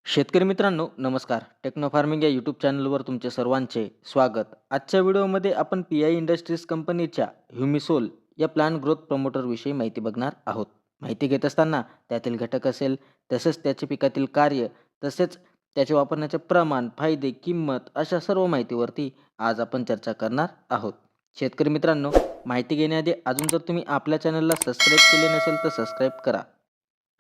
शेतकरी मित्रांनो नमस्कार. टेक्नो फार्मिंग या यूट्यूब चॅनलवर तुमचे सर्वांचे स्वागत. आजच्या व्हिडिओमध्ये आपण पी-आय इंडस्ट्रीज कंपनीच्या ह्युमिसोल या प्लांट ग्रोथ प्रमोटर विषयी माहिती बघणार आहोत. माहिती घेत असताना त्यातील घटक असेल, तसेच त्याच्या पिकातील कार्य, तसेच त्याचे वापरण्याचे प्रमाण, फायदे, किंमत अशा सर्व माहितीवरती आज आपण चर्चा करणार आहोत. शेतकरी मित्रांनो, माहिती घेण्याआधी अजून जर तुम्ही आपल्या चॅनलला सबस्क्राईब केले नसेल तर सबस्क्राईब करा.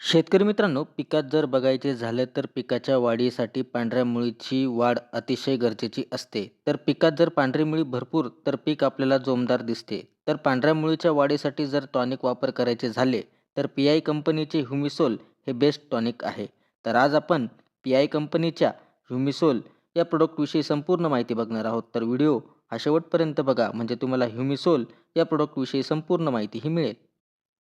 शेतकरी मित्रांनो, पिकात जर बघायचे झाले तर पिकाच्या वाढीसाठी पांढऱ्या मुळीची वाढ अतिशय गरजेची असते. तर पिकात जर पांढरी मुळी भरपूर तर पीक आपल्याला जोमदार दिसते. तर पांढऱ्या मुळीच्या वाढीसाठी जर टॉनिक वापर करायचे झाले तर पी-आय कंपनीचे ह्युमिसोल हे बेस्ट टॉनिक आहे. तर आज आपण पी-आय कंपनीच्या ह्युमिसोल या प्रोडक्टविषयी संपूर्ण माहिती बघणार आहोत. तर व्हिडिओ हा शेवटपर्यंत बघा, म्हणजे तुम्हाला ह्युमिसोल या प्रोडक्टविषयी संपूर्ण माहितीही मिळेल.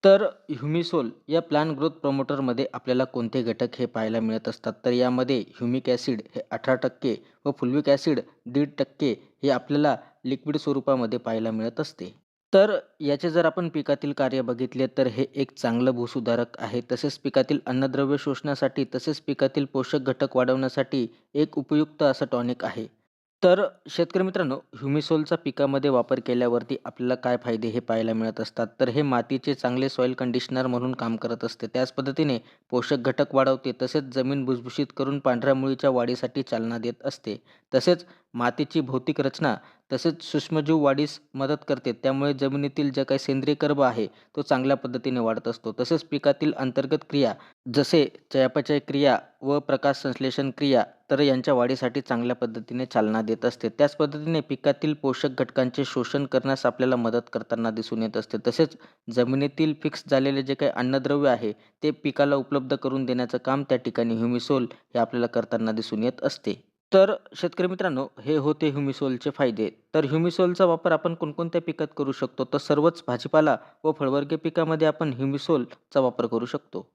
तर ह्युमिसोल या प्लांट ग्रोथ प्रमोटरमध्ये आपल्याला कोणते घटक हे पाहायला मिळत असतात, तर यामध्ये ह्युमिक ॲसिड हे 18% व फुल्विक ॲसिड 1.5% हे आपल्याला लिक्विड स्वरूपामध्ये पाहायला मिळत असते. तर याचे जर आपण पिकातील कार्य बघितले तर हे एक चांगलं भूसुधारक आहे. तसेच पिकातील अन्नद्रव्य शोषण्यासाठी, तसेच पिकातील पोषक घटक वाढवण्यासाठी एक उपयुक्त असं टॉनिक आहे. तर शेतकरी मित्रांनो, ह्युमिसोलचा पिकामध्ये वापर केल्यावरती आपल्याला काय फायदे हे पाहायला मिळत असतात. तर हे मातीचे चांगले सॉईल कंडिशनर म्हणून काम करत असते. त्याच पद्धतीने पोषक घटक वाढवते, तसेच जमीन भुसभुशीत करून पांढऱ्या मुळीच्या वाढीसाठी चालना देत असते. तसेच मातीची भौतिक रचना, तसेच सूक्ष्मजीव वाढीस मदत करते. त्यामुळे जमिनीतील जे काही सेंद्रिय कर्ब आहे तो चांगल्या पद्धतीने वाढत असतो. तसेच पिकातील अंतर्गत क्रिया जसे चयापचय क्रिया व प्रकाश संश्लेषण क्रिया तर यांच्या वाढीसाठी चांगल्या पद्धतीने चालना देत असते. त्याच पद्धतीने पिकातील पोषक घटकांचे शोषण करण्यास आपल्याला मदत करताना दिसून येत असते. तसेच जमिनीतील फिक्स झालेले जे काही अन्नद्रव्य आहे ते पिकाला उपलब्ध करून देण्याचं काम त्या ठिकाणी ह्युमिसोल हे आपल्याला करताना दिसून येत असते. तर शेतकरी मित्रांनो, हे होते ह्युमिसोलचे फायदे. तर ह्युमिसोलचा वापर आपण कोणकोणत्या पिकात करू शकतो, तर सर्वच भाजीपाला व फळवर्गीय पिकामध्ये आपण ह्युमिसोलचा वापर करू शकतो.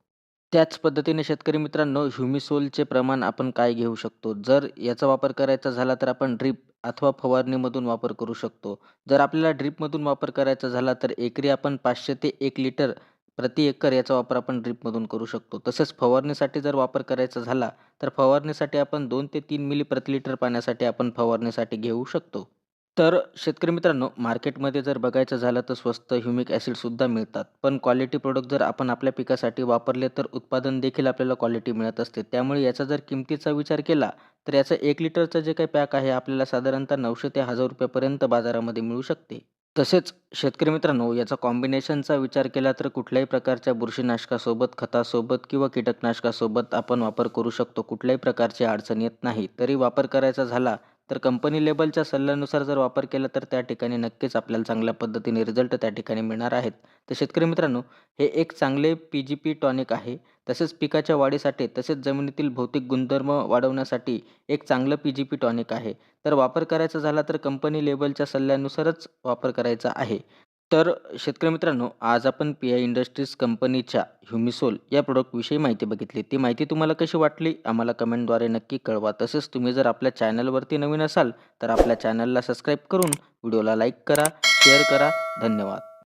त्याच पद्धतीने शेतकरी मित्रांनो, ह्युमिसोलचे प्रमाण आपण काय घेऊ शकतो? जर याचा वापर करायचा झाला तर आपण ड्रिप अथवा फवारणीमधून वापर करू शकतो. जर आपल्याला ड्रिपमधून वापर करायचा झाला तर एकरी आपण 500 ते 1 लिटर प्रति एकर याचा वापर आपण ड्रिपमधून करू शकतो. तसेच फवारणीसाठी जर वापर करायचा झाला तर फवारणीसाठी आपण 2 ते 3 मिली प्रति लिटर पाण्यासाठी आपण फवारणीसाठी घेऊ शकतो. तर शेतकरी मित्रांनो, मार्केटमध्ये जर बघायचं झालं तर स्वस्त ह्युमिक ॲसिडसुद्धा मिळतात. पण क्वालिटी प्रॉडक्ट जर आपण आपल्या पिकासाठी वापरले तर उत्पादन देखील आपल्याला क्वालिटी मिळत असते. त्यामुळे याचा जर किमतीचा विचार केला तर याचं 1 लिटरचं जे काही पॅक आहे आपल्याला साधारणतः 900 ते 1000 रुपयापर्यंत बाजारामध्ये मिळू शकते. तसेच शेतकरी मित्रांनो, याचा कॉम्बिनेशनचा विचार केला तर कुठल्याही प्रकारच्या बुरशीनाशकासोबत, खतासोबत किंवा कीटकनाशकासोबत आपण वापर करू शकतो. कुठल्याही प्रकारची अडचण येत नाही. तरी वापर करायचा झाला तर कंपनी लेबलच्या सल्ल्यानुसार जर वापर केला तर त्या ठिकाणी नक्कीच आपल्याला चांगल्या पद्धतीने रिझल्ट त्या ठिकाणी मिळणार आहेत. तर शेतकरी मित्रांनो, हे एक चांगले पी-जी-पी टॉनिक आहे. तसेच पिकाच्या वाढीसाठी, तसेच जमिनीतील भौतिक गुणधर्म वाढवण्यासाठी एक चांगलं पी-जी-पी टॉनिक आहे. तर वापर करायचा झाला तर कंपनी लेबलच्या सल्ल्यानुसारच वापर करायचा आहे. तर शेतकरी मित्रांनो, आज आपण पी-आय इंडस्ट्रीज कंपनीच्या ह्युमिसोल या प्रॉडक्टविषयी माहिती बघितली. ती माहिती तुम्हाला कशी वाटली आम्हाला कमेंटद्वारे नक्की कळवा. तसेच तुम्ही जर आपल्या चॅनलवरती नवीन असाल तर आपल्या चॅनलला सबस्क्राईब करून व्हिडिओला लाईक करा, शेअर करा. धन्यवाद.